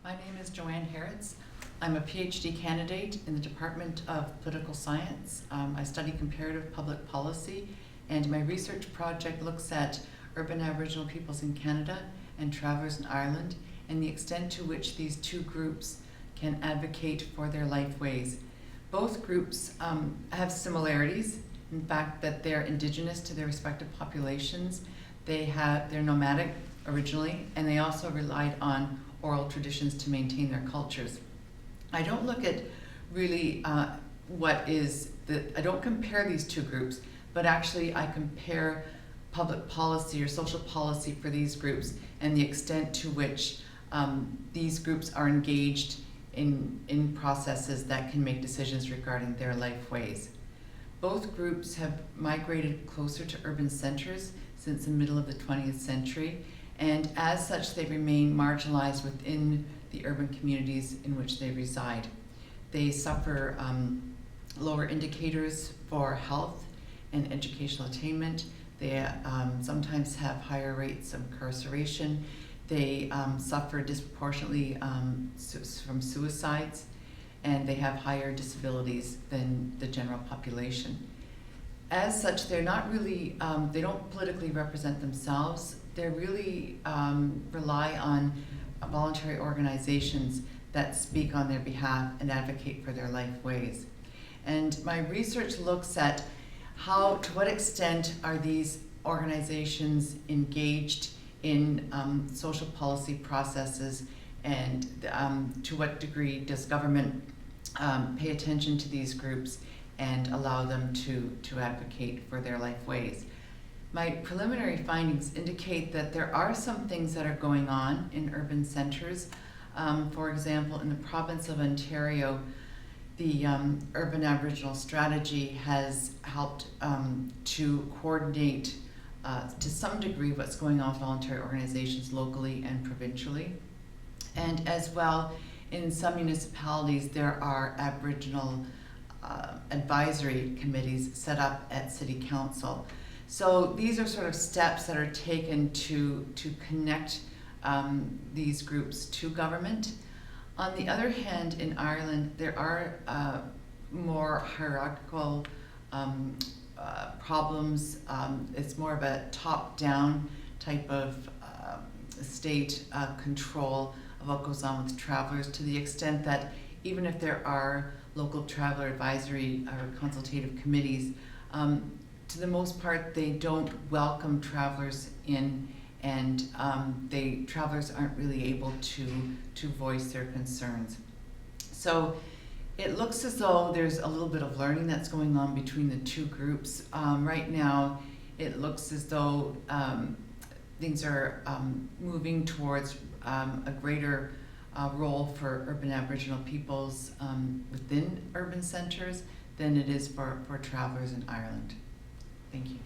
My name is Joanne Heritz. I'm a PhD candidate in the Department of Political Science. I study comparative public policy, and my research project looks at urban Aboriginal peoples in Canada and travellers in Ireland, and the extent to which these two groups can advocate for their lifeways. Both groups have similarities, in fact that they're Indigenous to their respective populations. They're nomadic originally, and they also relied on oral traditions to maintain their cultures. I don't look at really I don't compare these two groups, but actually I compare public policy or social policy for these groups and the extent to which these groups are engaged in processes that can make decisions regarding their lifeways. Both groups have migrated closer to urban centers since the middle of the 20th century, and as such they remain marginalized within the urban communities in which they reside. They suffer lower indicators for health and educational attainment. They sometimes have higher rates of incarceration. They suffer disproportionately from suicides, and they have higher disabilities than the general population. As such, they're not really, they don't politically represent themselves. They really rely on voluntary organizations that speak on their behalf and advocate for their lifeways. And my research looks at to what extent are these organizations engaged in social policy processes, and to what degree does government pay attention to these groups and allow them to advocate for their lifeways. My preliminary findings indicate that there are some things that are going on in urban centers. For example, in the province of Ontario, the Urban Aboriginal Strategy has helped to coordinate to some degree what's going on with voluntary organizations locally and provincially. And as well, in some municipalities there are Aboriginal advisory committees set up at City Council. So these are sort of steps that are taken to connect these groups to government. On the other hand, in Ireland, there are more hierarchical problems. It's more of a top-down type of state control of what goes on with travellers, to the extent that even if there are local traveller advisory or consultative committees, to the most part they don't welcome travellers in, and travellers aren't really able to voice their concerns. So it looks as though there's a little bit of learning that's going on between the two groups. Right now it looks as though things are moving towards a greater role for urban Aboriginal peoples within urban centres than it is for travellers in Ireland. Thank you.